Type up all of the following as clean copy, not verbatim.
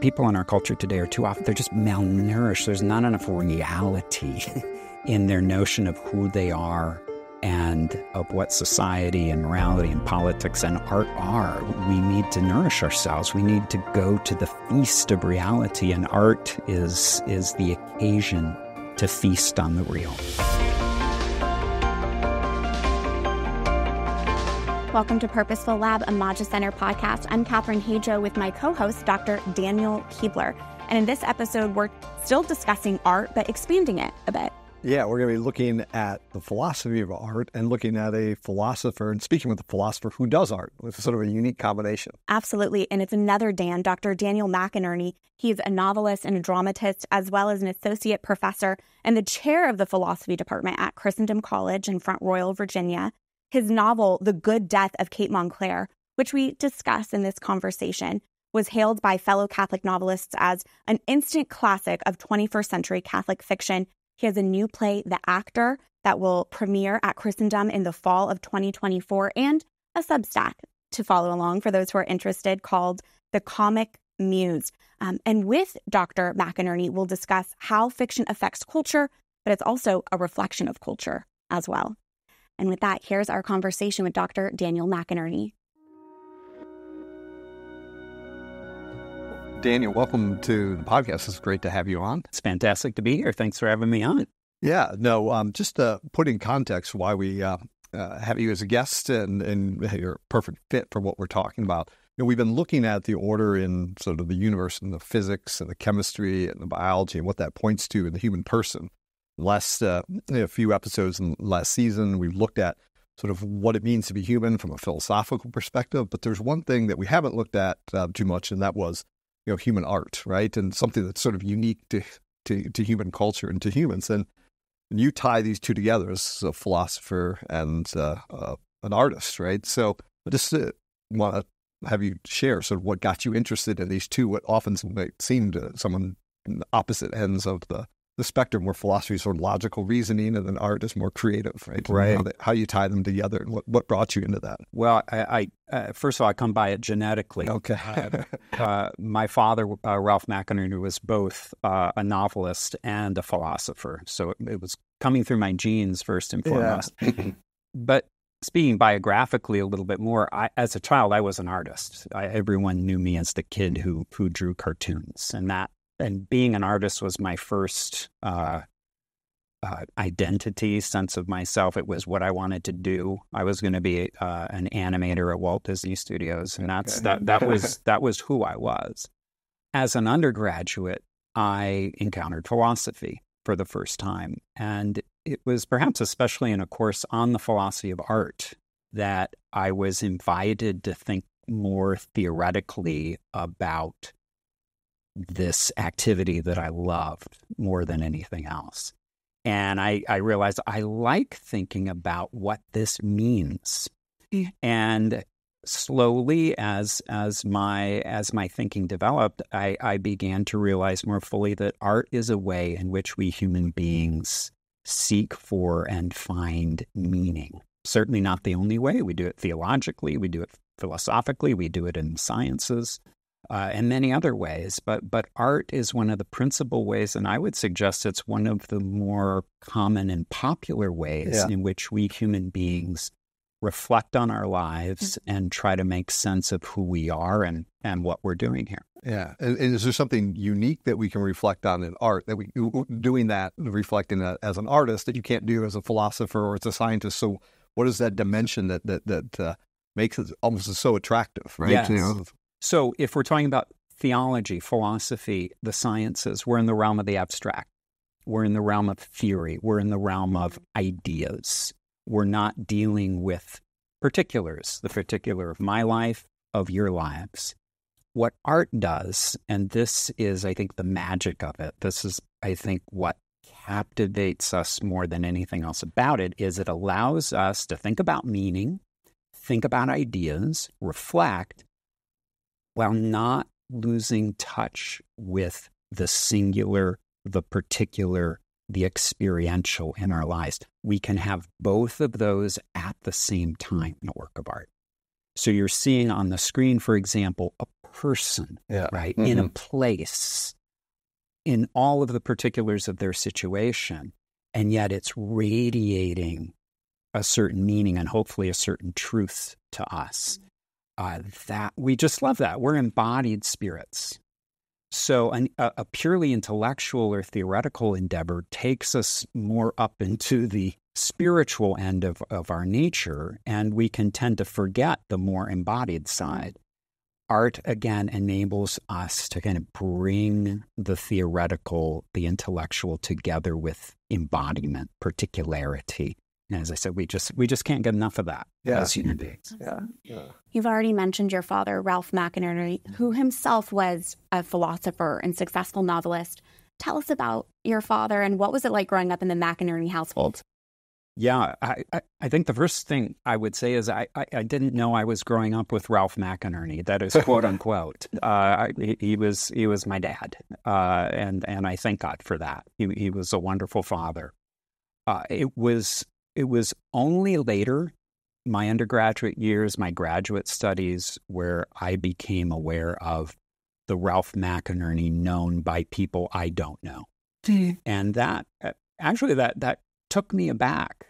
People in our culture today are too often, they're just malnourished. There's not enough reality in their notion of who they are and of what society and morality and politics and art are. We need to nourish ourselves. We need to go to the feast of reality, and art is the occasion to feast on the real. Welcome to Purposeful Lab, a Maja Center podcast. I'm Katherine Hajo with my co-host, Dr. Daniel Keebler. And in this episode, we're still discussing art, but expanding it a bit. Yeah, we're going to be looking at the philosophy of art and looking at a philosopher and speaking with a philosopher who does art. It's sort of a unique combination. Absolutely. And it's another Dan, Dr. Daniel McInerny. He's a novelist and a dramatist, as well as an associate professor and the chair of the philosophy department at Christendom College in Front Royal, Virginia. His novel, The Good Death of Kate Monclair, which we discuss in this conversation, was hailed by fellow Catholic novelists as an instant classic of 21st century Catholic fiction. He has a new play, The Actor, that will premiere at Christendom in the fall of 2024, and a Substack to follow along for those who are interested called The Comic Muse. And with Dr. McInerny, we'll discuss how fiction affects culture, but it's also a reflection of culture as well. And with that, here's our conversation with Dr. Daniel McInerny. Daniel, welcome to the podcast. It's great to have you on. It's fantastic to be here. Thanks for having me on. Yeah, no, just to put in context why we have you as a guest and you're a perfect fit for what we're talking about. You know, we've been looking at the order in sort of the universe and the physics and the chemistry and the biology and what that points to in the human person. Last a few episodes in last season, we looked at sort of what it means to be human from a philosophical perspective. But there's one thing that we haven't looked at too much, and that was, human art, right? And something that's sort of unique to human culture and to humans. And you tie these two together as a philosopher and an artist, right? So I just want to have you share sort of what got you interested in these two, what often might seem to someone in the opposite ends of the spectrum, where philosophy is sort of logical reasoning and then art is more creative, right? Right. How you tie them together and what brought you into that? Well, I first of all, I come by it genetically. Okay. My father, Ralph McInerny, was both a novelist and a philosopher. So it was coming through my genes first and foremost. Yeah. But speaking biographically a little bit more, as a child, I was an artist. Everyone knew me as the kid who drew cartoons, and being an artist was my first identity, sense of myself. It was what I wanted to do. I was going to be an animator at Walt Disney Studios, and that was who I was. As an undergraduate, I encountered philosophy for the first time, and it was perhaps especially in a course on the philosophy of art that I was invited to think more theoretically about this activity that I loved more than anything else. And I realized I like thinking about what this means. Yeah. And slowly, as my thinking developed, I began to realize more fully that art is a way in which we human beings seek for and find meaning. Certainly not the only way. We do it theologically, we do it philosophically, we do it in sciences. And many other ways, but art is one of the principal ways, and I would suggest it's one of the more common and popular ways in which we human beings reflect on our lives and try to make sense of who we are and what we're doing here. Yeah. And is there something unique that we can reflect on in art, that we doing that, reflecting that as an artist, that you can't do as a philosopher or as a scientist? So what is that dimension that makes it almost so attractive, right? Yes. So if we're talking about theology, philosophy, the sciences, we're in the realm of the abstract. We're in the realm of theory. We're in the realm of ideas. We're not dealing with particulars, the particular of my life, of your lives. What art does, and this is, I think, the magic of it, this is, I think, what captivates us more than anything else about it, is it allows us to think about meaning, think about ideas, reflect, while not losing touch with the singular, the particular, the experiential in our lives. We can have both of those at the same time in a work of art. So you're seeing on the screen, for example, a person, right, in a place, in all of the particulars of their situation, and yet it's radiating a certain meaning and hopefully a certain truth to us. That we just love that. We're embodied spirits. So a purely intellectual or theoretical endeavor takes us more up into the spiritual end of our nature, and we can tend to forget the more embodied side. Art, again, enables us to kind of bring the theoretical, the intellectual together with embodiment, particularity. And as I said, we just can't get enough of that as human beings. You've already mentioned your father, Ralph McInerny, who himself was a philosopher and successful novelist. Tell us about your father and what was it like growing up in the McInerny household? Yeah, I think the first thing I would say is I didn't know I was growing up with Ralph McInerny. That is quote unquote. He was my dad, and I thank God for that. He was a wonderful father. It was only later, my undergraduate years, my graduate studies, where I became aware of the Ralph McInerny known by people I don't know, and that actually that took me aback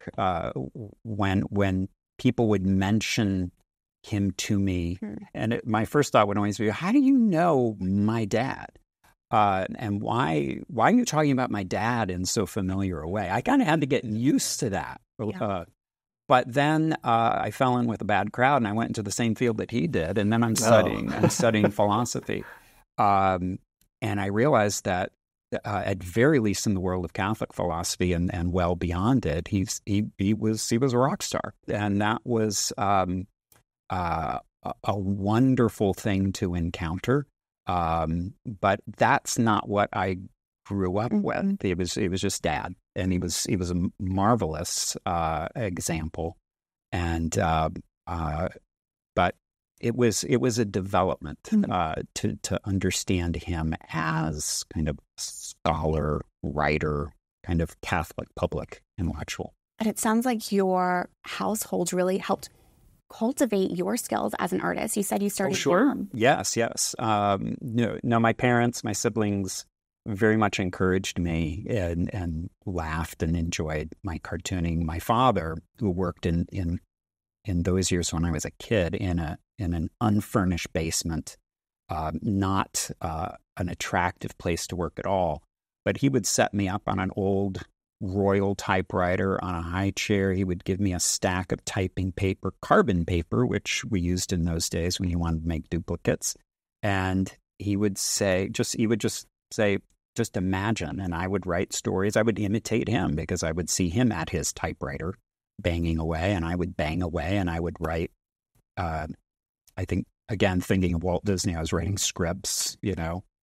when people would mention him to me. And my first thought would always be, how do you know my dad? And why are you talking about my dad in so familiar a way? I kind of had to get used to that. But then I fell in with a bad crowd and I went into the same field that he did. And then I'm studying philosophy. And I realized that at very least in the world of Catholic philosophy and well beyond it, he was a rock star, and that was a wonderful thing to encounter. But that's not what I grew up with. It was just dad, and he was a marvelous example, and but it was a development to understand him as kind of scholar, writer, kind of Catholic public intellectual. And it sounds like your household really helped cultivate your skills as an artist. You said you started young. Yes. No, my parents, my siblings very much encouraged me and laughed and enjoyed my cartooning. My father, who worked in those years when I was a kid in an unfurnished basement, not an attractive place to work at all, but he would set me up on an old Royal typewriter on a high chair. He would give me a stack of typing paper, carbon paper, which we used in those days when you wanted to make duplicates. And he would just say, just imagine. And I would write stories. I would imitate him because I would see him at his typewriter banging away, and I would bang away, and I would write, I think, again, thinking of Walt Disney, I was writing scripts,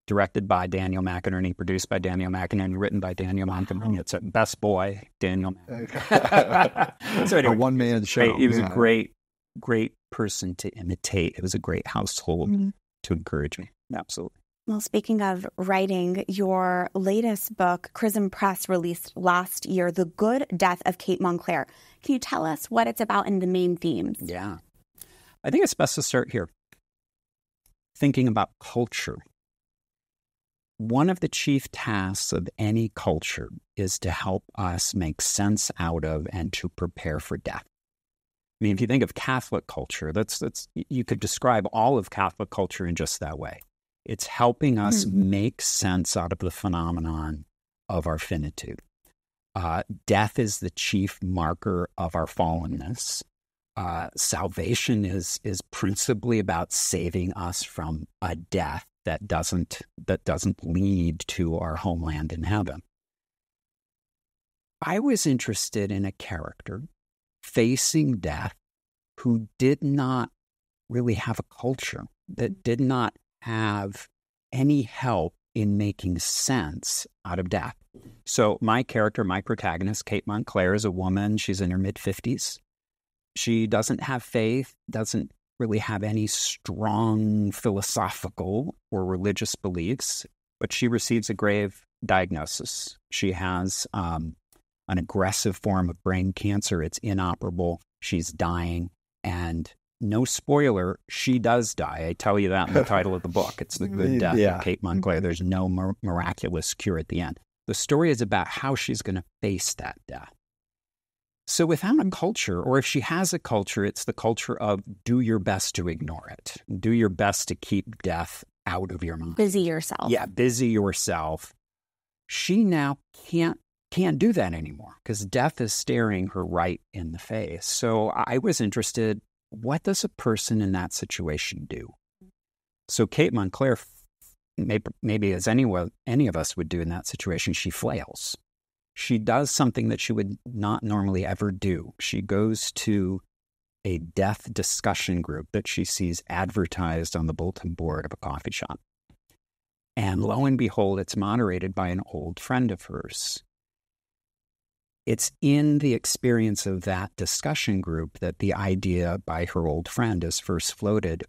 directed by Daniel McInerny, produced by Daniel McInerny, written by Daniel McInerny. It's a best boy, Daniel McInerny. So anyway, a one-man show. He was a great person to imitate. It was a great household to encourage me. Absolutely. Well, speaking of writing, your latest book, Chrism Press, released last year, The Good Death of Kate Monclair. Can you tell us what it's about and the main themes? Yeah. I think it's best to start here. Thinking about culture. One of the chief tasks of any culture is to help us make sense out of and to prepare for death. I mean, if you think of Catholic culture, that's you could describe all of Catholic culture in just that way. It's helping us make sense out of the phenomenon of our finitude. Death is the chief marker of our fallenness. Salvation is principally about saving us from a death that doesn't lead to our homeland in heaven. I was interested in a character facing death who did not really have a culture, that did not have any help in making sense out of death. So my character, my protagonist, Kate Monclair, is a woman. She's in her mid-50s. She doesn't have faith, doesn't really have any strong philosophical or religious beliefs, but she receives a grave diagnosis. She has an aggressive form of brain cancer. It's inoperable. She's dying, and no spoiler, she does die. I tell you that in the title of the book. It's The Good Death of Kate Monclair. There's no miraculous cure at the end. The story is about how she's going to face that death. So without a culture, or if she has a culture, it's the culture of do your best to ignore it. Do your best to keep death out of your mind. Busy yourself. Yeah, busy yourself. She now can't do that anymore because death is staring her right in the face. So I was interested, what does a person in that situation do? So Kate Monclair, maybe as any of us would do in that situation, she flails. She does something that she would not normally ever do. She goes to a death discussion group that she sees advertised on the bulletin board of a coffee shop. And lo and behold, it's moderated by an old friend of hers. It's in the experience of that discussion group that the idea by her old friend is first floated.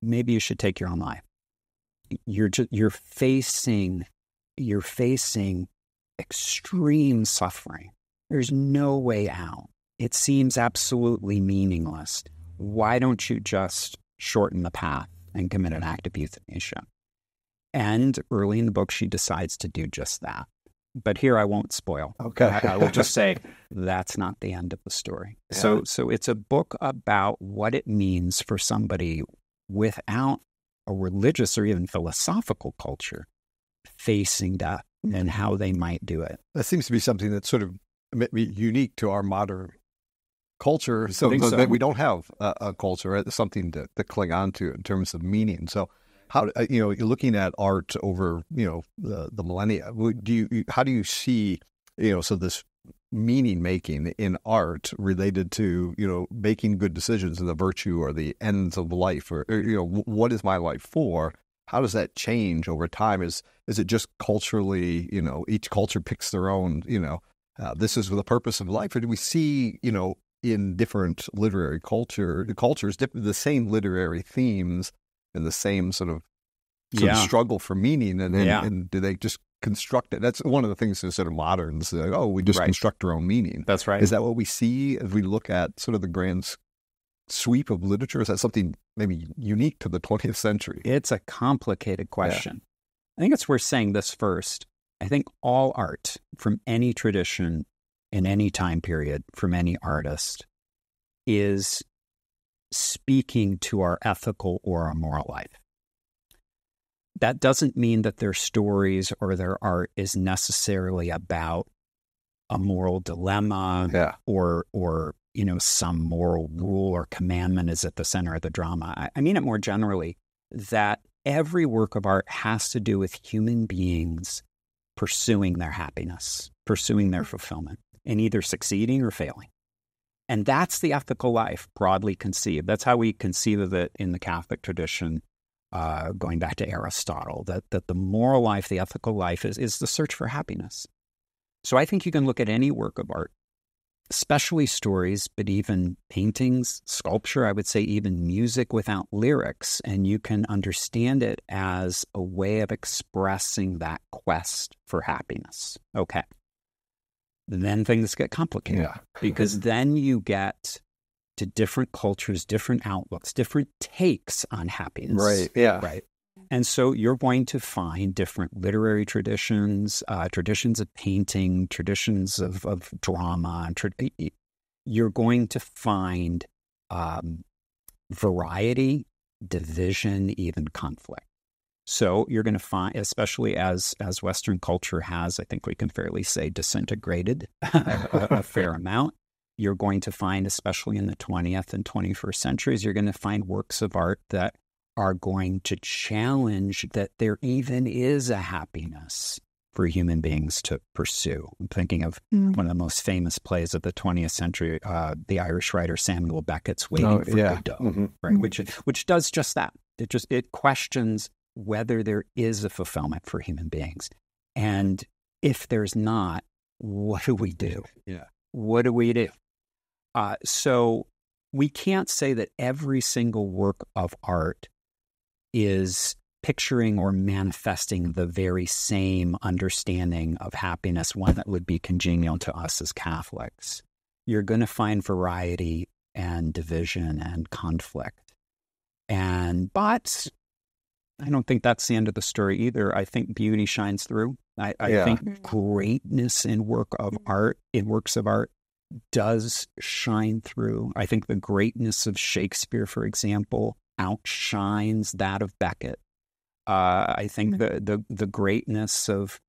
Maybe you should take your own life. You're facing extreme suffering. There's no way out. It seems absolutely meaningless. Why don't you just shorten the path and commit an act of euthanasia? And early in the book, she decides to do just that. But here I won't spoil. Okay. I will just say that's not the end of the story. Yeah. So it's a book about what it means for somebody without a religious or even philosophical culture facing death and how they might do it. That seems to be something that's sort of unique to our modern culture. So that we don't have a culture, right? Something to cling on to in terms of meaning. So how, you're looking at art over, the millennia, how do you see, so this meaning making in art related to, making good decisions and the virtue or the ends of life or what is my life for? How does that change over time? Is it just culturally, each culture picks their own, this is the purpose of life? Or do we see, in different literary cultures, the same literary themes and the same sort of struggle for meaning? And do they just construct it? That's one of the things that sort of moderns, we just construct our own meaning. That's right. Is that what we see as we look at sort of the grand sweep of literature? Is that something maybe unique to the 20th century? It's a complicated question. I think it's worth saying this first. I think all art from any tradition in any time period from any artist is speaking to our ethical or our moral life. That doesn't mean that their stories or their art is necessarily about a moral dilemma or some moral rule or commandment is at the center of the drama. I mean it more generally, that every work of art has to do with human beings pursuing their happiness, pursuing their fulfillment, and either succeeding or failing. And that's the ethical life, broadly conceived. That's how we conceive of it in the Catholic tradition, going back to Aristotle, that the moral life, the ethical life is the search for happiness. So I think you can look at any work of art, especially stories, but even paintings, sculpture, I would say even music without lyrics, and you can understand it as a way of expressing that quest for happiness. Okay. Then things get complicated because then you get to different cultures, different outlooks, different takes on happiness. Right, yeah. Right. And so you're going to find different literary traditions, traditions of painting, traditions of drama. You're going to find variety, division, even conflict. So you're going to find, especially as Western culture has, I think we can fairly say, disintegrated a fair amount, you're going to find, especially in the 20th and 21st centuries, you're going to find works of art that are going to challenge that there even is a happiness for human beings to pursue. I'm thinking of one of the most famous plays of the 20th century, the Irish writer Samuel Beckett's Waiting for Godot, right? Which does just that. It questions whether there is a fulfillment for human beings. And if there's not, what do we do? Yeah. What do we do? So we can't say that every single work of art is picturing or manifesting the very same understanding of happiness, one that would be congenial to us as Catholics. You're going to find variety and division and conflict. But I don't think that's the end of the story either. I think beauty shines through. I think greatness in works of art, does shine through. I think the greatness of Shakespeare, for example, outshines that of Beckett. I think the greatness of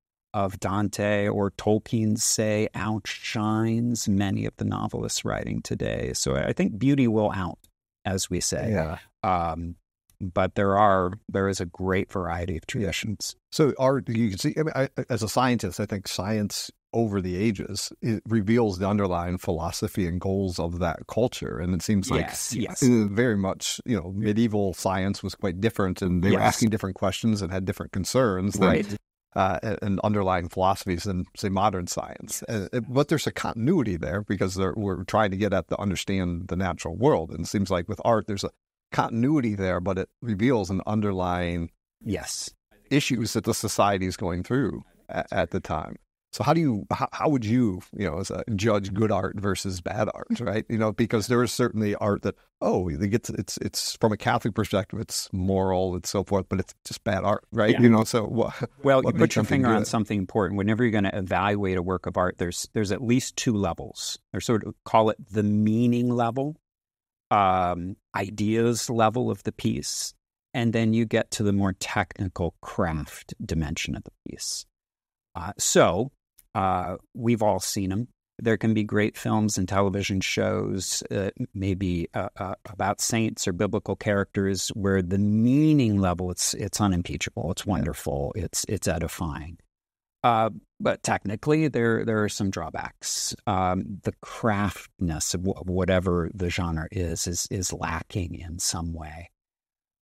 Dante or Tolkien, say, outshines many of the novelists writing today. So I think beauty will out, as we say. Yeah. But there is a great variety of traditions. So art, you can see, as a scientist, I think science over the ages, it reveals the underlying philosophy and goals of that culture. And it seems like very much, medieval science was quite different, and they were asking different questions and had different concerns and underlying philosophies than, say, modern science. But there's a continuity there because we're trying to get at understand the natural world. And it seems like with art, there's a continuity there, but it reveals an underlying issues that the society is going through at the time. So how would you, as a judge, good art versus bad art, right? Because there is certainly art that, it's from a Catholic perspective, it's moral and so forth, but it's just bad art, right? Yeah. So well, you put your finger on something important. Whenever you're going to evaluate a work of art, there's at least two levels. Or sort of call it the meaning level, ideas level of the piece, and then you get to the more technical craft dimension of the piece. We've all seen them. There can be great films and television shows, maybe about saints or biblical characters, where the meaning level, it's unimpeachable, it's wonderful, it's edifying. But technically, there are some drawbacks. The craftness of whatever the genre is lacking in some way.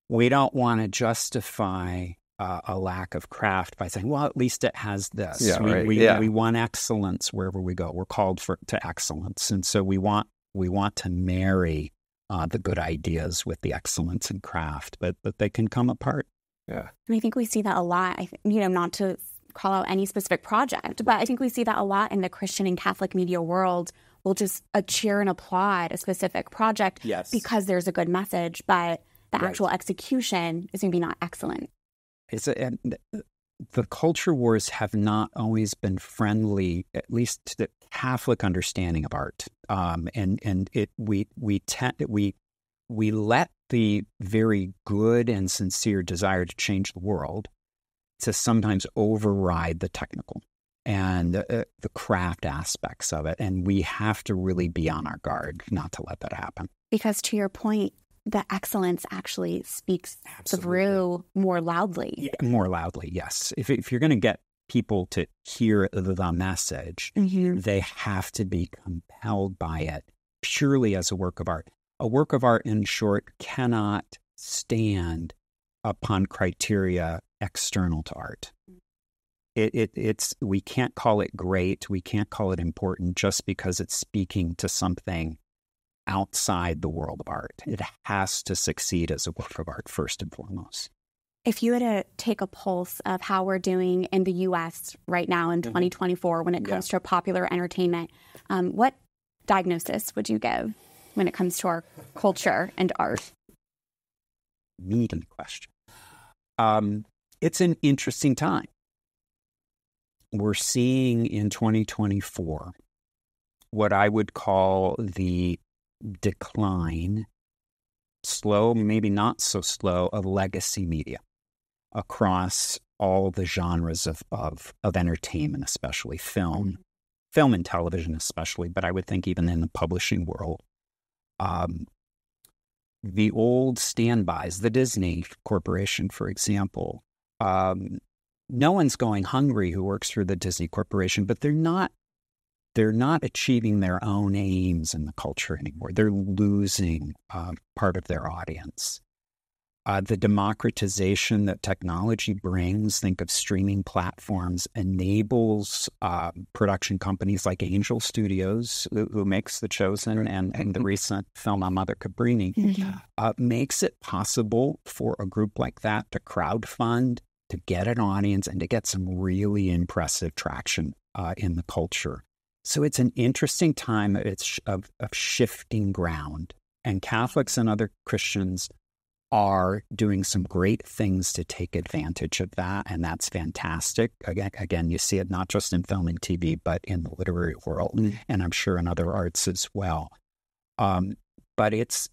We don't want to justify a lack of craft by saying, well, at least it has this. We want excellence wherever we go. We're called to excellence. And so we want to marry the good ideas with the excellence in craft, but they can come apart. Yeah. And I think we see that a lot, not to call out any specific project, but I think we see that a lot in the Christian and Catholic media world. We'll just cheer and applaud a specific project because there's a good message, but the actual execution is maybe not excellent. The culture wars have not always been friendly, at least to the Catholic understanding of art. We let the very good and sincere desire to change the world to sometimes override the technical and the craft aspects of it. And we have to really be on our guard not to let that happen. Because to your point, the excellence actually speaks through more loudly. Yeah, more loudly, yes. If you're going to get people to hear the message, they have to be compelled by it purely as a work of art. A work of art, in short, cannot stand upon criteria external to art. We can't call it great, we can't call it important just because it's speaking to something outside the world of art. It has to succeed as a work of art first and foremost. If you were to take a pulse of how we're doing in the U.S. right now in 2024 when it comes to popular entertainment, what diagnosis would you give when it comes to our culture and art? Meaty question. It's an interesting time. We're seeing in 2024 what I would call the decline, slow, maybe not so slow, of legacy media across all the genres of entertainment, especially film and television especially, but I would think even in the publishing world. The old standbys, the Disney Corporation, for example, no one's going hungry who works for the Disney Corporation, but they're not achieving their own aims in the culture anymore. They're losing part of their audience. The democratization that technology brings, think of streaming platforms, enables production companies like Angel Studios, who makes The Chosen and the recent film on Mother Cabrini, makes it possible for a group like that to crowdfund, to get an audience, and to get some really impressive traction in the culture. So it's an interesting time. It's of shifting ground. And Catholics and other Christians are doing some great things to take advantage of that, and that's fantastic. Again, you see it not just in film and TV, but in the literary world, and I'm sure in other arts as well. But it's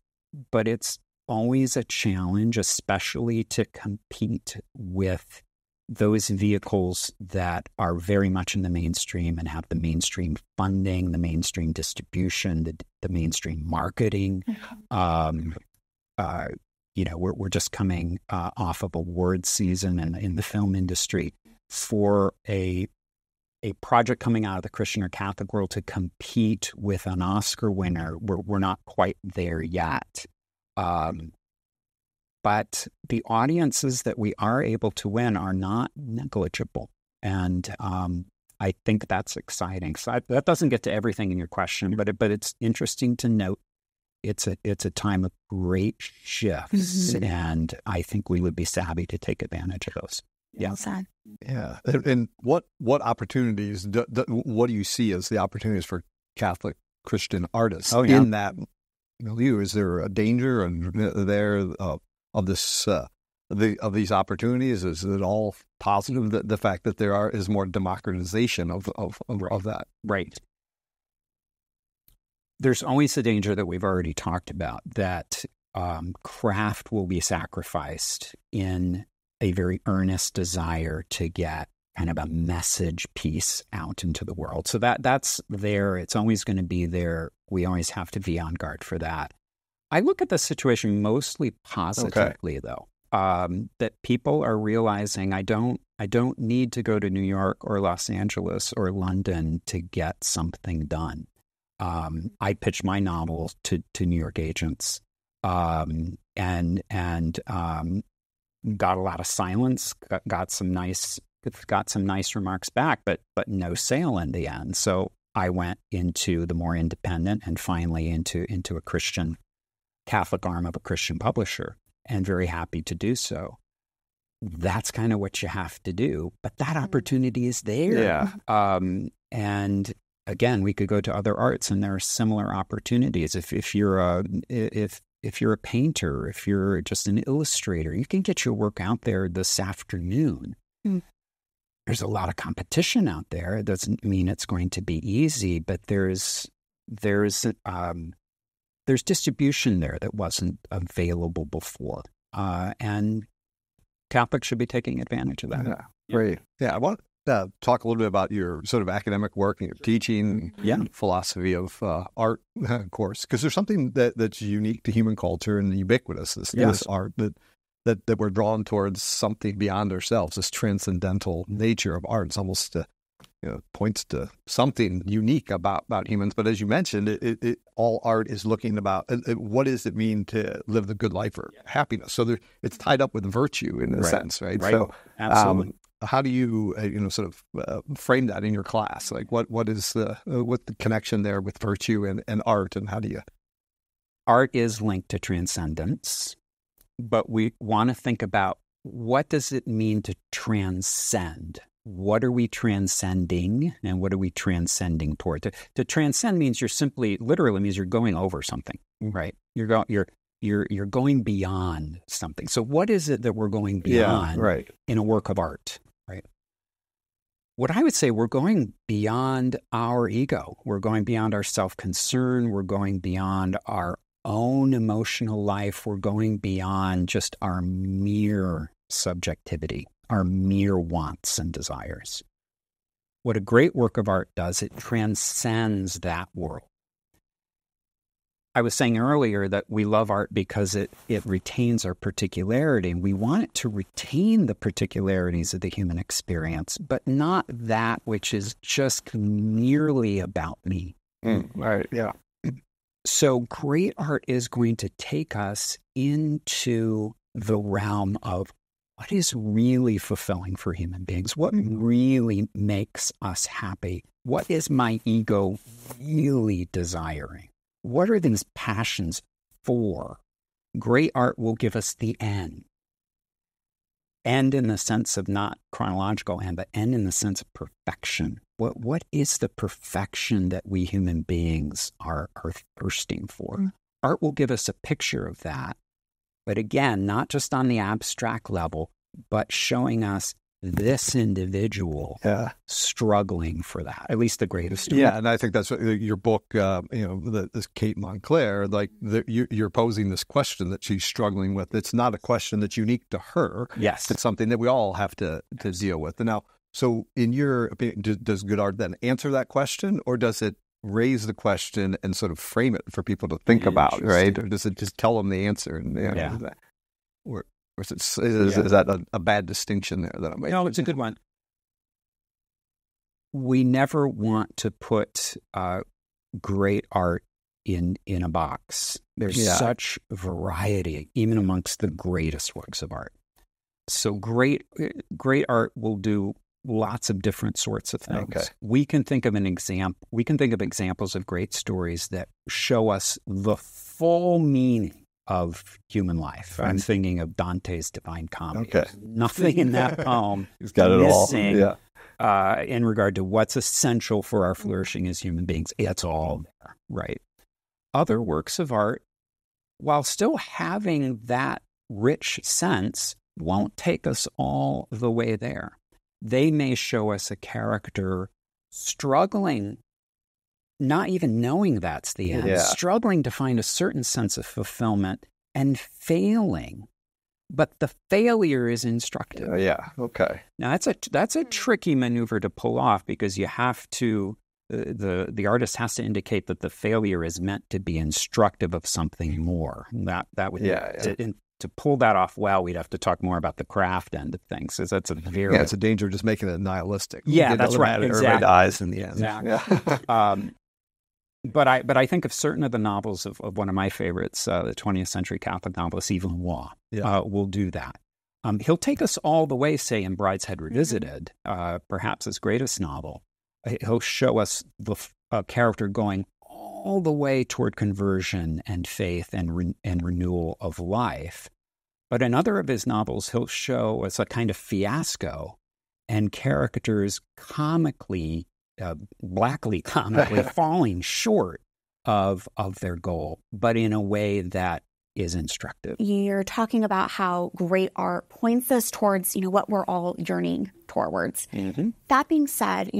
always a challenge, especially to compete with those vehicles that are very much in the mainstream and have the mainstream funding, the mainstream distribution, the mainstream marketing. We're just coming off of award season in the film industry. For a project coming out of the Christian or Catholic world to compete with an Oscar winner, we're not quite there yet. But the audiences that we are able to win are not negligible. And I think that's exciting. So that doesn't get to everything in your question, but it's interesting to note it's a time of great shifts, and I think we would be savvy to take advantage of those. Yeah. Well said. Yeah. And what opportunities, what do you see as the opportunities for Catholic Christian artists in that milieu? Is there a danger of this of these opportunities? Is it all positive, the fact that there is more democratization of that? Right. There's always the danger that we've already talked about, that craft will be sacrificed in a very earnest desire to get kind of a message piece out into the world. So that's there. It's always going to be there. We always have to be on guard for that. I look at the situation mostly positively, though, that people are realizing I don't need to go to New York or Los Angeles or London to get something done. I pitched my novel to New York agents, and got a lot of silence, got some nice remarks back, but no sale in the end. So I went into the more independent and finally into a Christian Catholic arm of a Christian publisher, and very happy to do so. That's kind of what you have to do, but that opportunity is there. Yeah. And again, we could go to other arts, and there are similar opportunities. If you're a painter, if you're just an illustrator, you can get your work out there this afternoon. There's a lot of competition out there. It doesn't mean it's going to be easy, but there's distribution there that wasn't available before, and Catholics should be taking advantage of that. Yeah, great. Yeah, I want to talk a little bit about your sort of academic work and your teaching, philosophy of art course, because there's something that's unique to human culture and ubiquitous. This art that we're drawn towards something beyond ourselves. This transcendental nature of art. It's almost points to something unique about humans. But as you mentioned, it all art is looking about what does it mean to live the good life or happiness. So it's tied up with virtue in a sense, right? So absolutely. How do you sort of frame that in your class? Like what is the connection there with virtue and art, and how do you? Art is linked to transcendence, but we want to think about what does it mean to transcend. What are we transcending, and what are we transcending toward? To transcend means literally means you're going over something, right? You're going beyond something. So what is it that we're going beyond in a work of art, right? What I would say, we're going beyond our ego. We're going beyond our self-concern. We're going beyond our own emotional life. We're going beyond just our mere subjectivity, our mere wants and desires. What a great work of art does, it transcends that world. I was saying earlier that we love art because it retains our particularity, and we want it to retain the particularities of the human experience, but not that which is just merely about me. Right, yeah. So great art is going to take us into the realm of what is really fulfilling for human beings, what really makes us happy, what is my ego really desiring, what are these passions for? Great art will give us the end. end in the sense of not chronological end, but end in the sense of perfection. What is the perfection that we human beings are thirsting for? Mm. Art will give us a picture of that. But again, not just on the abstract level, but showing us this individual struggling for that, at least the greatest. Yeah, and I think that's what your book, this Kate Monclair, you're posing this question that she's struggling with. It's not a question that's unique to her. Yes. It's something that we all have to deal with. And now, so in your opinion, does good art then answer that question, or does it raise the question and sort of frame it for people to think about, right? Or does it just tell them the answer? And, Or is that a bad distinction there that I'm making? No, it's a good one. We never want to put great art in a box. There's such variety, even amongst the greatest works of art. So great art will do lots of different sorts of things. Okay. We can think of examples of great stories that show us the full meaning of human life. I'm thinking of Dante's Divine Comedy. Okay. Nothing in that poem He's got it missing in regard to what's essential for our flourishing as human beings. It's all there, right? Other works of art, while still having that rich sense, won't take us all the way there. They may show us a character struggling, not even knowing that's the end, struggling to find a certain sense of fulfillment and failing. But the failure is instructive. Okay. Now, that's a tricky maneuver to pull off, because you have to, the artist has to indicate that the failure is meant to be instructive of something more. That would to pull that off well, we'd have to talk more about the craft end of things. Because that's it's a danger of just making it nihilistic. Yeah, that's right. Exactly. Everybody dies in the end. Exactly. Yeah. But I think of certain of the novels of one of my favorites, the 20th century Catholic novelist Yves Lemoine, will do that. He'll take us all the way, say, in Brideshead Revisited, perhaps his greatest novel. He'll show us a character going all the way toward conversion and faith and renewal of life. But in other of his novels, he'll show us a kind of fiasco and characters comically, blackly comically falling short of their goal, but in a way that is instructive. You're talking about how great art points us towards, what we're all yearning towards. Mm-hmm. That being said,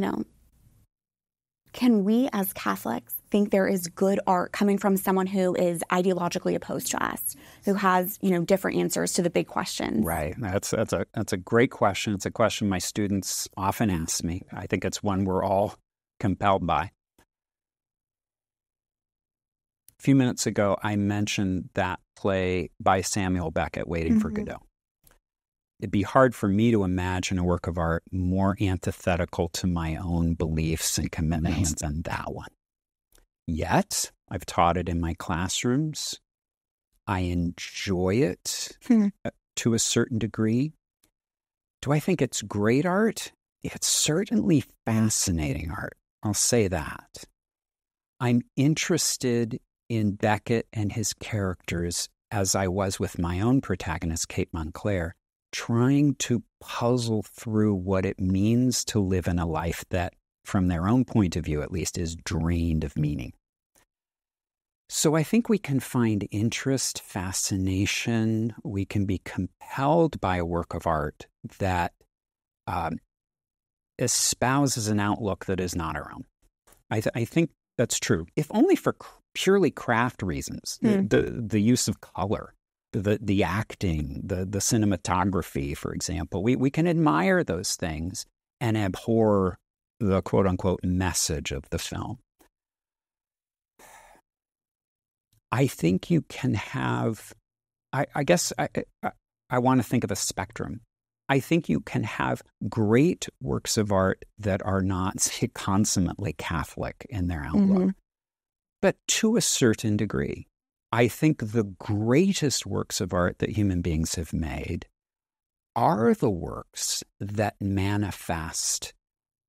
can we as Catholics think there is good art coming from someone who is ideologically opposed to us, who has, different answers to the big questions? Right. That's a great question. It's a question my students often ask me. I think it's one we're all compelled by. A few minutes ago, I mentioned that play by Samuel Beckett, Waiting for Godot. It'd be hard for me to imagine a work of art more antithetical to my own beliefs and commitments than that one. Yet, I've taught it in my classrooms. I enjoy it to a certain degree. Do I think it's great art? It's certainly fascinating art. I'll say that. I'm interested in Beckett and his characters, as I was with my own protagonist, Kate Monclair, trying to puzzle through what it means to live in a life that, from their own point of view at least, is drained of meaning. So I think we can find interest, fascination, we can be compelled by a work of art that espouses an outlook that is not our own. I think that's true, if only for purely craft reasons, the use of color, the acting, the cinematography, for example. We can admire those things and abhor the quote-unquote message of the film. I think you can have, I guess I want to think of a spectrum. I think you can have great works of art that are not, say, consummately Catholic in their outlook, but to a certain degree. I think the greatest works of art that human beings have made are the works that manifest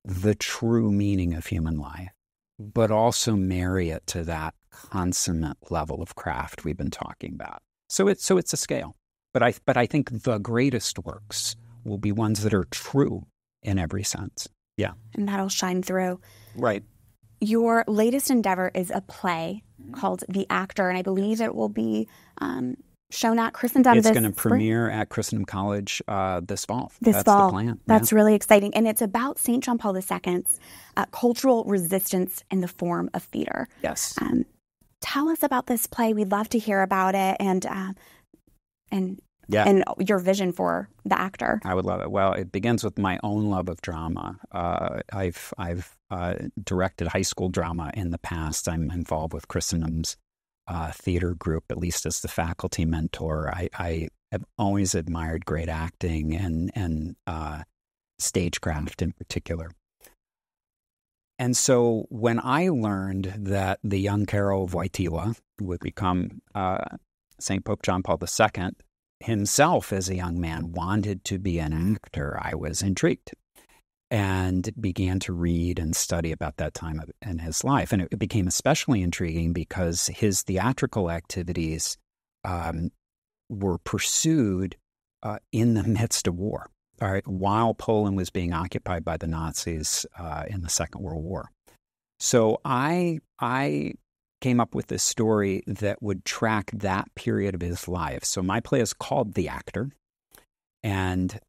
the true meaning of human life, but also marry it to that consummate level of craft we've been talking about. So it's a scale. But I think the greatest works will be ones that are true in every sense. Yeah. And that'll shine through. Right. Your latest endeavor is a play called The Actor, and I believe it will be shown at Christendom It's this going to spring. premiere at Christendom College this fall. That's the plan. That's really exciting. And it's about St. John Paul II's cultural resistance in the form of theater. Yes. Tell us about this play. We'd love to hear about it and your vision for The Actor. I would love it. Well, it begins with my own love of drama. I've directed high school drama in the past. I'm involved with Christendom's theater group, at least as the faculty mentor. I have always admired great acting and stagecraft in particular. And so when I learned that the young Carol of Wojtyla would become St. Pope John Paul II, himself as a young man wanted to be an actor, I was intrigued and began to read and study about that time in his life. And it became especially intriguing because his theatrical activities were pursued in the midst of war, all right, while Poland was being occupied by the Nazis in the Second World War. So I came up with this story that would track that period of his life. So my play is called The Actor, and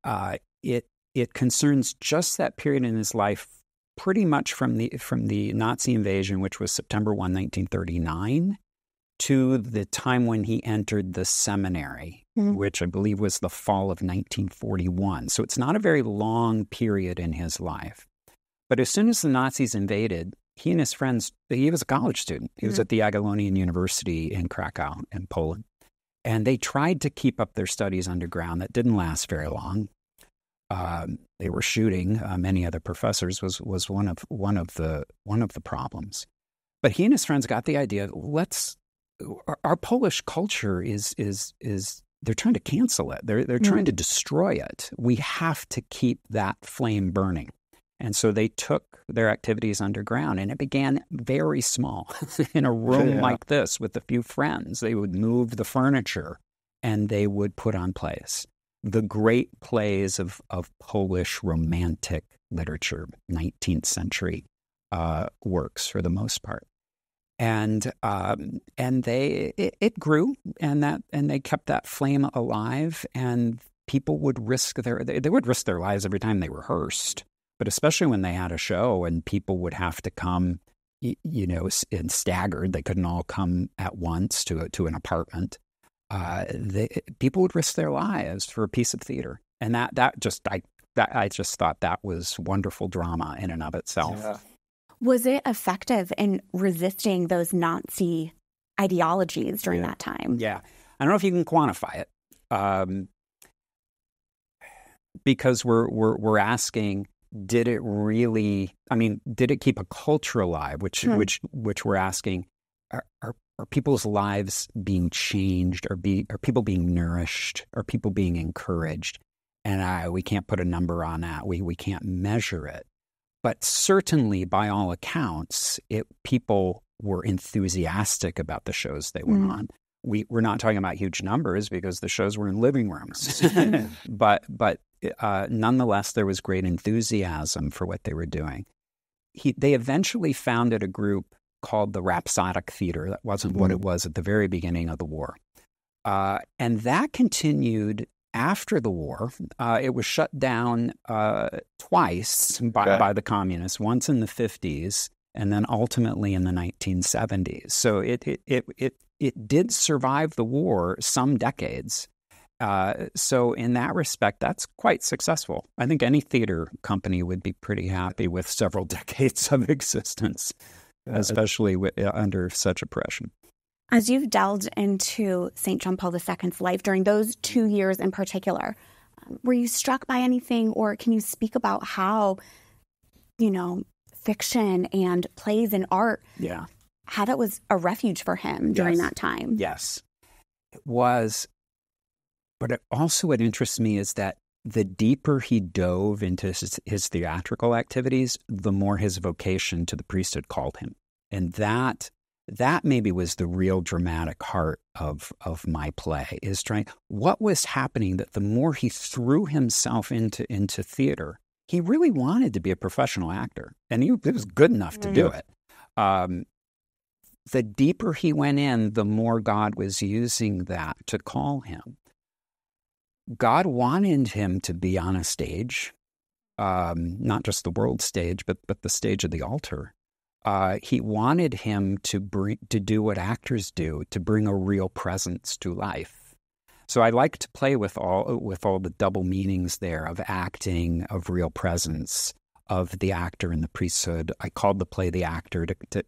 it concerns just that period in his life, pretty much from the Nazi invasion, which was September 1, 1939, to the time when he entered the seminary, which I believe was the fall of 1941. So it's not a very long period in his life. But as soon as the Nazis invaded, he and his friends, he was a college student. He was at the Jagiellonian University in Krakow in Poland. And they tried to keep up their studies underground. That didn't last very long. They were shooting. Many other professors was one of the problems. But he and his friends got the idea, our Polish culture is they're trying to cancel it. They're trying to destroy it. We have to keep that flame burning. And so they took their activities underground, and it began very small in a room like this with a few friends. They would move the furniture and they would put on plays. The great plays of Polish romantic literature, 19th century works for the most part. And it grew, and they kept that flame alive, and people would risk their lives every time they rehearsed. But especially when they had a show and people would have to come, in staggered, they couldn't all come at once to an apartment. People would risk their lives for a piece of theater, and I just thought that was wonderful drama in and of itself. Yeah. Was it effective in resisting those Nazi ideologies during that time? Yeah, I don't know if you can quantify it, because we're asking. Did it really? I mean, did it keep a culture alive? Which we're asking: Are people's lives being changed? Are people being nourished? Are people being encouraged? And we can't put a number on that. We can't measure it. But certainly, by all accounts, people were enthusiastic about the shows they were on. We're not talking about huge numbers because the shows were in living rooms, but nonetheless, there was great enthusiasm for what they were doing. They eventually founded a group called the Rapaic Theater. That wasn't what it was at the very beginning of the war, and that continued after the war. It was shut down twice by the communists. Once in the 50s, and then ultimately in the 1970s. So it did survive the war some decades. So in that respect, that's quite successful. I think any theater company would be pretty happy with several decades of existence, especially under such oppression. As you've delved into St. John Paul II's life during those 2 years in particular, were you struck by anything, or can you speak about how, fiction and plays and art, how that was a refuge for him during that time? Yes, it was. But what interests me is that the deeper he dove into his theatrical activities, the more his vocation to the priesthood called him. And that that maybe was the real dramatic heart of my play, is trying, what was happening that the more he threw himself into theater, he really wanted to be a professional actor, and he was good enough to do it. The deeper he went in, the more God was using that to call him. God wanted him to be on a stage, not just the world stage, but the stage of the altar. He wanted him to do what actors do, to bring a real presence to life. So I like to play with all the double meanings there of acting, of real presence, of the actor and the priesthood. I called the play The Actor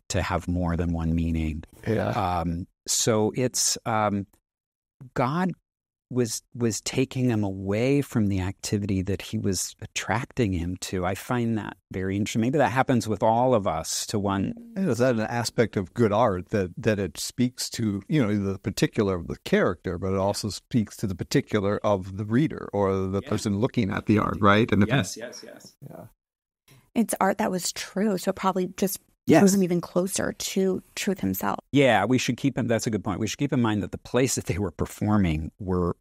to have more than one meaning. Yeah. So it's God was taking him away from the activity that he was attracting him to. I find that very interesting. Maybe that happens with all of us to one. Is that an aspect of good art that it speaks to, the particular of the character, but it also speaks to the particular of the reader or the person looking at the art, right? And yes. Yeah. It's art that was true, so probably just drew him even closer to truth himself. Yeah, we should that's a good point. We should keep in mind that the plays that they were performing were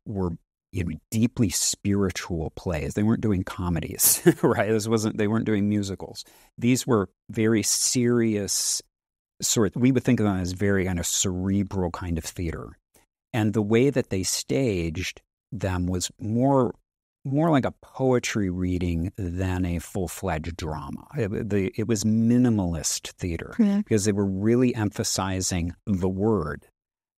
deeply spiritual plays. They weren't doing comedies, right? They weren't doing musicals. These were very serious we would think of them as very kind of cerebral kind of theater. And the way that they staged them was more like a poetry reading than a full-fledged drama. It was minimalist theater because they were really emphasizing the word.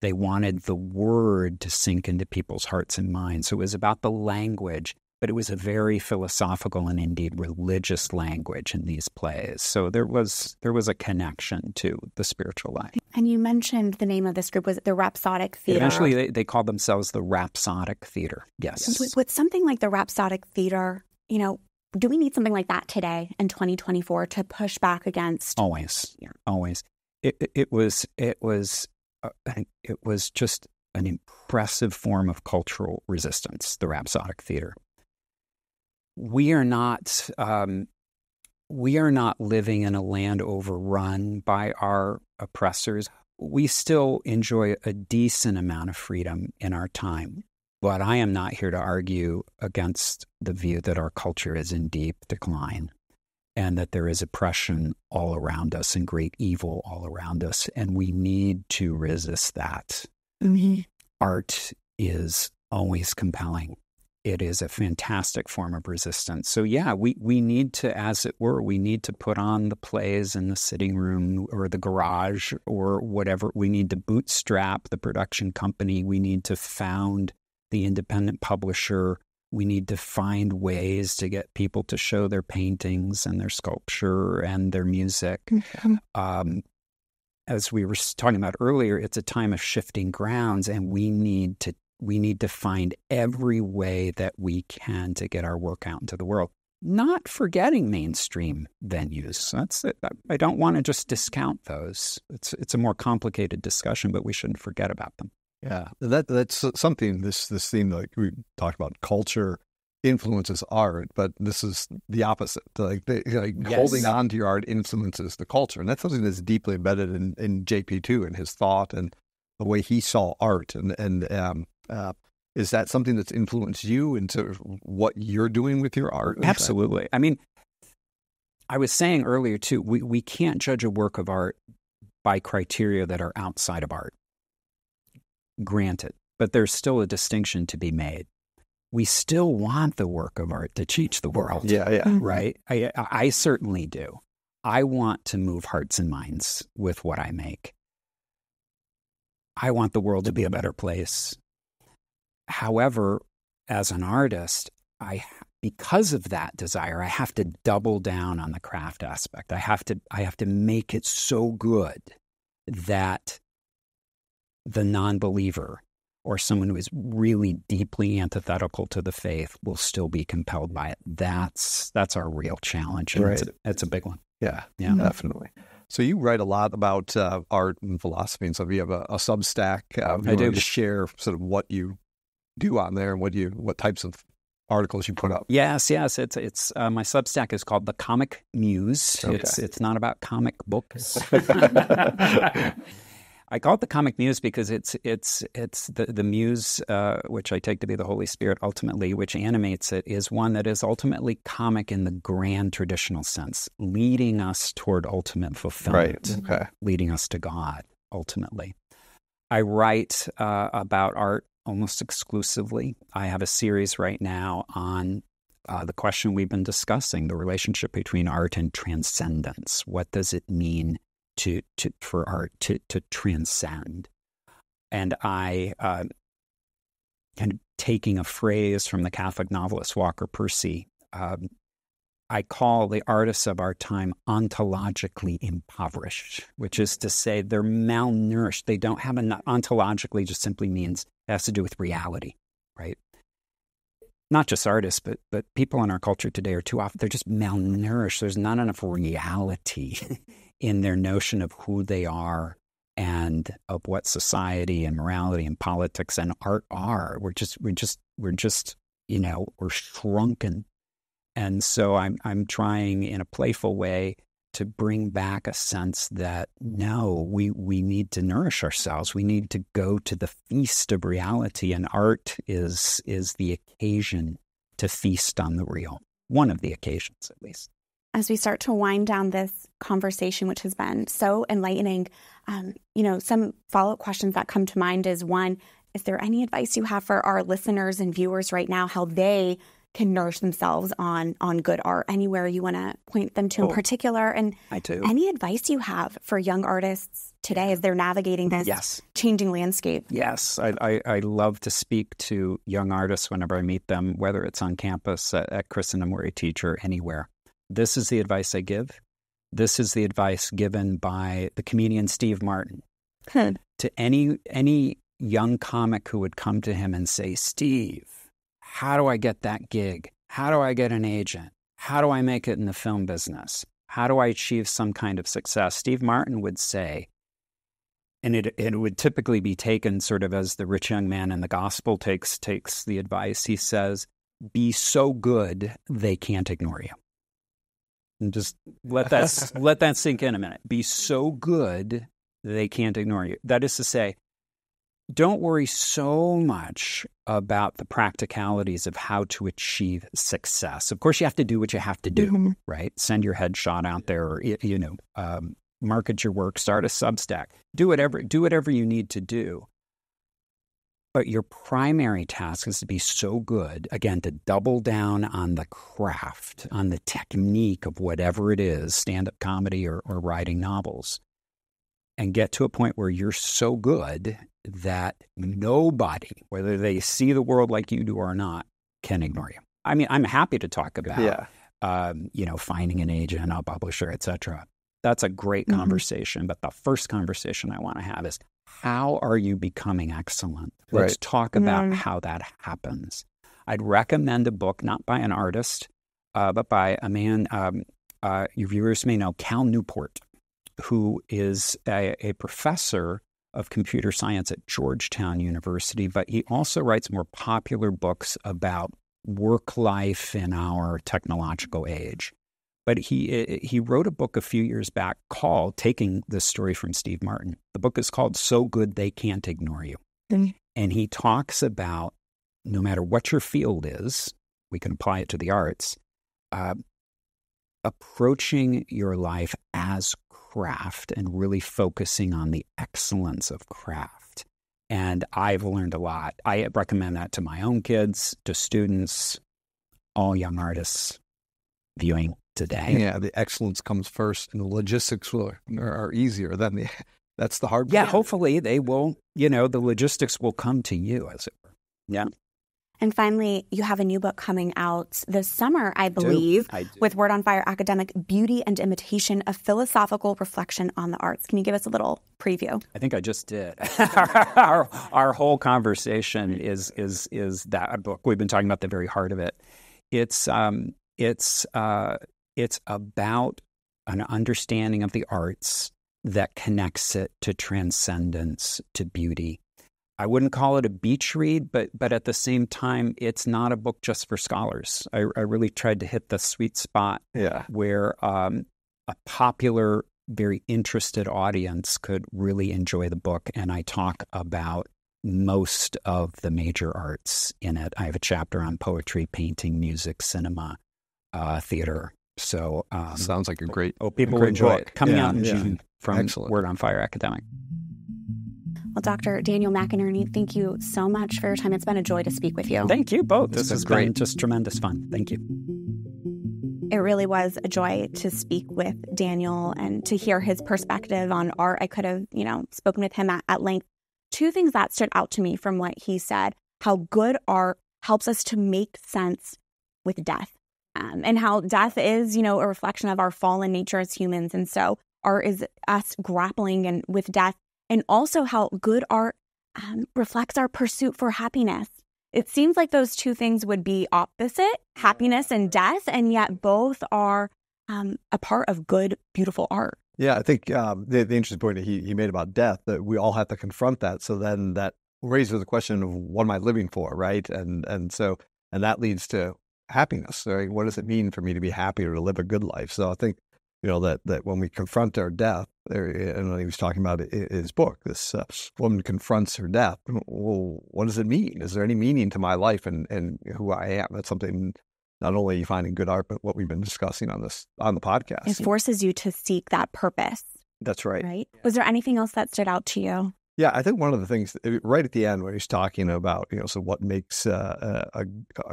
They wanted the word to sink into people's hearts and minds. So it was about the language, but it was a very philosophical and indeed religious language in these plays. So there was a connection to the spiritual life. And you mentioned the name of this group was the Rapaic Theater. Eventually, they called themselves the Rapaic Theater. Yes. With something like the Rapaic Theater, do we need something like that today in 2024 to push back against? Always. It was just an impressive form of cultural resistance, the Rapaic Theater. We are not living in a land overrun by our oppressors. We still enjoy a decent amount of freedom in our time. But I am not here to argue against the view that our culture is in deep decline and that there is oppression all around us and great evil all around us. And we need to resist that. Mm-hmm. Art is always compelling. It is a fantastic form of resistance. So we need to, as it were, we need to put on the plays in the sitting room or the garage or whatever. We need to bootstrap the production company. We need to found the independent publisher. We need to find ways to get people to show their paintings and their sculpture and their music. Mm-hmm. As we were talking about earlier, it's a time of shifting grounds, and we need to find every way that we can to get our work out into the world, not forgetting mainstream venues. That's it. I don't want to just discount those. It's a more complicated discussion, but we shouldn't forget about them. Yeah, that's something, this theme, like we talked about, culture influences art, but this is the opposite. Holding on to your art influences the culture. And that's something that's deeply embedded in JP too, in his thought and the way he saw art. And is that something that's influenced you into what you're doing with your art? Absolutely. I mean, I was saying earlier too, we can't judge a work of art by criteria that are outside of art. Granted, but there's still a distinction to be made. We still want the work of art to teach the world. Yeah. Right? I certainly do. I want to move hearts and minds with what I make. I want the world to be a better place. However, as an artist, because of that desire, I have to double down on the craft aspect. I have to make it so good that the non-believer or someone who is really deeply antithetical to the faith will still be compelled by it. That's our real challenge. And right. It's a big one. Yeah, definitely. So you write a lot about art and philosophy, and so you have a Substack. I do. To share sort of what you do on there and what types of articles you put up. Yes. It's my Substack is called The Comic Muse. Okay. It's not about comic books. I call it the comic muse because it's the muse, which I take to be the Holy Spirit ultimately, which animates it, is one that is ultimately comic in the grand traditional sense, leading us toward ultimate fulfillment, leading us to God ultimately. I write about art almost exclusively. I have a series right now on the question we've been discussing, the relationship between art and transcendence. What does it mean for art to transcend? And I, kind of taking a phrase from the Catholic novelist Walker Percy, I call the artists of our time ontologically impoverished, which is to say they're malnourished. They don't have enough. Ontologically just simply means it has to do with reality, right? Not just artists, but people in our culture today are too often, they're just malnourished. There's not enough reality in their notion of who they are and of what society and morality and politics and art are. We're just we're shrunken. And so I'm trying in a playful way to bring back a sense that no, we need to nourish ourselves. We need to go to the feast of reality, and art is the occasion to feast on the real. One of the occasions, at least. As we start to wind down this conversation, which has been so enlightening, some follow-up questions that come to mind is, one, is there any advice you have for our listeners and viewers right now, how they can nourish themselves on good art? Anywhere you want to point them to in particular? And I do. Any advice you have for young artists today as they're navigating this changing landscape? Yes. I love to speak to young artists whenever I meet them, whether it's on campus, at Christendom where I teach, or anywhere. This is the advice I give. This is the advice given by the comedian Steve Martin to any young comic who would come to him and say, Steve, how do I get that gig? How do I get an agent? How do I make it in the film business? How do I achieve some kind of success? Steve Martin would say, and it would typically be taken sort of as the rich young man in the gospel takes the advice. He says, be so good they can't ignore you. And just let that sink in a minute. Be so good they can't ignore you. That is to say, don't worry so much about the practicalities of how to achieve success. Of course, you have to do what you have to do, right? Send your headshot out there, or market your work, start a Substack, do whatever you need to do. But your primary task is to be so good, again, to double down on the craft, on the technique of whatever it is, stand-up comedy or writing novels, and get to a point where you're so good that nobody, whether they see the world like you do or not, can ignore you. I mean, I'm happy to talk about, finding an agent, a publisher, etc. That's a great conversation. But the first conversation I want to have is, how are you becoming excellent? Let's talk about how that happens. I'd recommend a book, not by an artist, but by a man your viewers may know, Cal Newport, who is a professor of computer science at Georgetown University, but he also writes more popular books about work life in our technological age. But he wrote a book a few years back called, taking this story from Steve Martin, the book is called So Good They Can't Ignore You. And he talks about, no matter what your field is, we can apply it to the arts, approaching your life as craft and really focusing on the excellence of craft. And I've learned a lot. I recommend that to my own kids, to students, all young artists viewing today. Yeah, the excellence comes first, and the logistics are easier. That's the hard part. Yeah, hopefully they will, the logistics will come to you, as it were. Yeah. And finally, you have a new book coming out this summer, I believe, I do. with Word on Fire Academic, Beauty and Imitation, a philosophical reflection on the arts. Can you give us a little preview? I think I just did. Our whole conversation is that book. We've been talking about the very heart of it. It's about an understanding of the arts that connects it to transcendence, to beauty. I wouldn't call it a beach read, but at the same time, it's not a book just for scholars. I really tried to hit the sweet spot where a popular very interested audience could really enjoy the book. And I talk about most of the major arts in it. I have a chapter on poetry, painting, music, cinema, theater. So sounds like a great people will enjoy it. Coming out in June from Excellent. Word on Fire Academic. Well, Dr. Daniel McInerny, thank you so much for your time. It's been a joy to speak with you. Thank you both. This has been just tremendous fun. Thank you. It really was a joy to speak with Daniel and to hear his perspective on art. I could have, spoken with him at length. Two things that stood out to me from what he said: how good art helps us to make sense with death, and how death is, a reflection of our fallen nature as humans. And so art is us grappling with death, and also how good art reflects our pursuit for happiness. It seems like those two things would be opposite, happiness and death, and yet both are a part of good, beautiful art. Yeah, I think the interesting point that he made about death, that we all have to confront that. So then that raises the question of, what am I living for, right? And that leads to happiness. Right? What does it mean for me to be happy or to live a good life? So I think, that when we confront our death, and he was talking about it in his book, this woman confronts her death. Well, what does it mean? Is there any meaning to my life and who I am? That's something not only you find in good art, but what we've been discussing on the podcast. It forces you to seek that purpose. That's right. Right? Was there anything else that stood out to you? Yeah, I think one of the things right at the end when he's talking about, so what makes a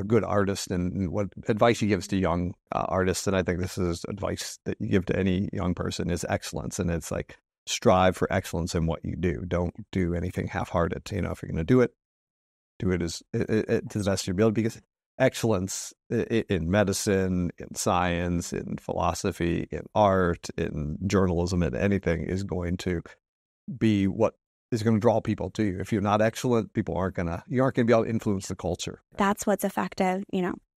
good artist and what advice he gives to young artists, and I think this is advice that you give to any young person, is excellence. And it's like, strive for excellence in what you do. Don't do anything half-hearted. If you're going to do it to the best of your ability, because excellence in medicine, in science, in philosophy, in art, in journalism, in anything is going to be what is going to draw people to you. If you're not excellent, you aren't going to be able to influence the culture. That's what's effective.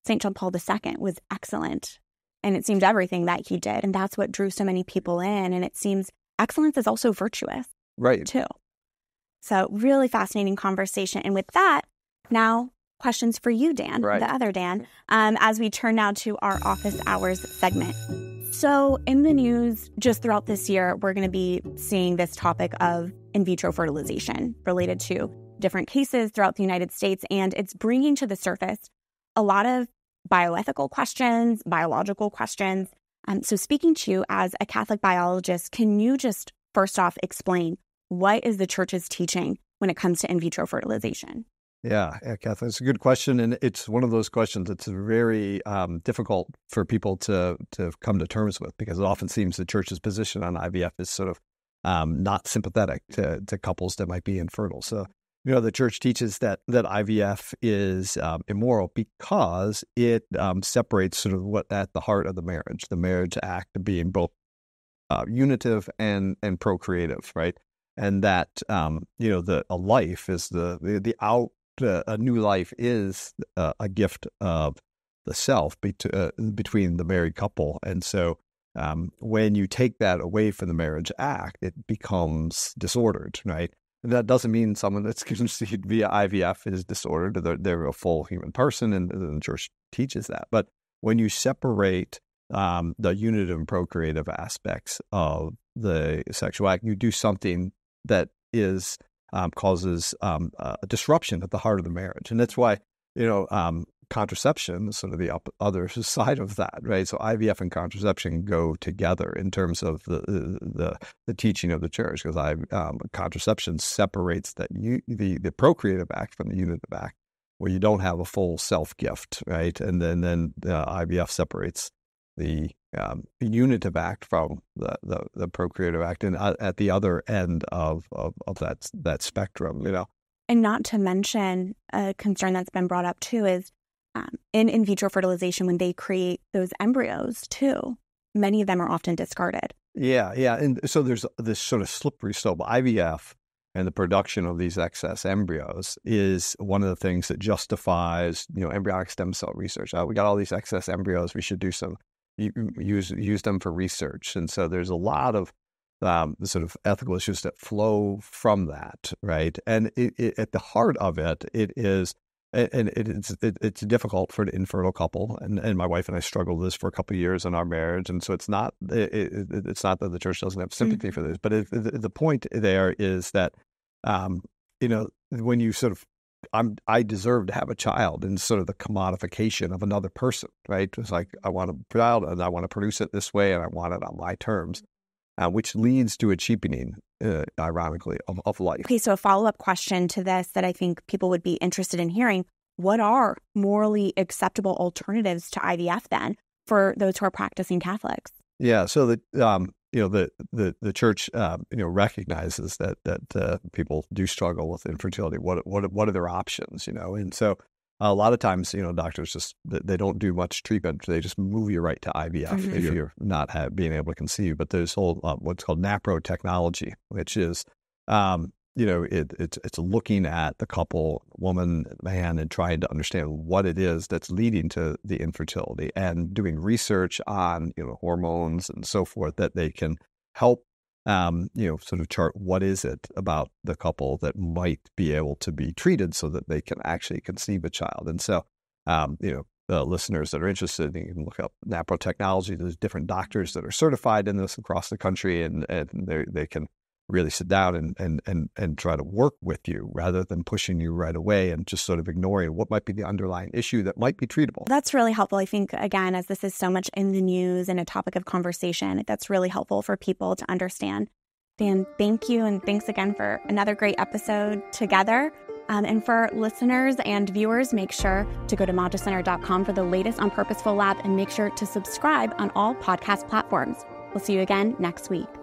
St. John Paul II was excellent, and it seemed everything that he did, and that's what drew so many people in. And it seems excellence is also virtuous, right? Too. So really fascinating conversation. And with that, now questions for you, Dan, right. The other Dan, as we turn now to our office hours segment. So in the news just throughout this year, we're going to be seeing this topic of in vitro fertilization related to different cases throughout the United States. And it's bringing to the surface a lot of bioethical questions, biological questions. So speaking to you as a Catholic biologist, can you just first off explain what is the church's teaching when it comes to in vitro fertilization? Yeah, Catherine, it's a good question, and it's one of those questions that's very difficult for people to come to terms with, because it often seems the church's position on IVF is sort of not sympathetic to couples that might be infertile. So, the church teaches that IVF is immoral because it separates sort of what at the heart of the marriage act being both unitive and procreative, right? And that a life is a new life is a gift of the self between the married couple. And so when you take that away from the marriage act, it becomes disordered, right? And that doesn't mean someone that's conceived via IVF is disordered. They're a full human person, and the church teaches that. But when you separate the unitive and procreative aspects of the sexual act, you do something that is causes a disruption at the heart of the marriage. And that's why, contraception is sort of the other side of that, right? So IVF and contraception go together in terms of the teaching of the church, because contraception separates the procreative act from the unitive act, where you don't have a full self gift, right? And then IVF separates the unitive act from the procreative act, and at the other end of that spectrum, And not to mention a concern that's been brought up too is in vitro fertilization, when they create those embryos too, many of them are often discarded. Yeah. And so there's this sort of slippery slope. IVF and the production of these excess embryos is one of the things that justifies, embryonic stem cell research. We got all these excess embryos. We should do some use them for research. And so there's a lot of the sort of ethical issues that flow from that, right? And at the heart of it is and it's difficult for an infertile couple, and my wife and I struggled with this for a couple of years in our marriage, and so it's not that the church doesn't have sympathy for this, but the point there is that when you sort of I deserve to have a child, and sort of the commodification of another person, right? It's like, I want a child and I want to produce it this way and I want it on my terms, which leads to a cheapening, ironically, of life. Okay, so a follow-up question to this that I think people would be interested in hearing: what are morally acceptable alternatives to IVF then for those who are practicing Catholics? Yeah, so the church recognizes that people do struggle with infertility. What are their options? And so a lot of times doctors they don't do much treatment. They just move you right to IVF if you're not being able to conceive. But there's whole what's called NAPRO technology, which is it's looking at the couple, woman, man, and trying to understand what it is that's leading to the infertility, and doing research on hormones and so forth that they can help sort of chart what is it about the couple that might be able to be treated so that they can actually conceive a child. And so the listeners that are interested, you can look up NAPRO technology. There's different doctors that are certified in this across the country, and they can really sit down and try to work with you rather than pushing you right away and just sort of ignoring what might be the underlying issue that might be treatable. That's really helpful. I think, again, as this is so much in the news and a topic of conversation, that's really helpful for people to understand. Dan, thank you. And thanks again for another great episode together. And for listeners and viewers, make sure to go to magicenter.com for the latest on Purposeful Lab, and make sure to subscribe on all podcast platforms. We'll see you again next week.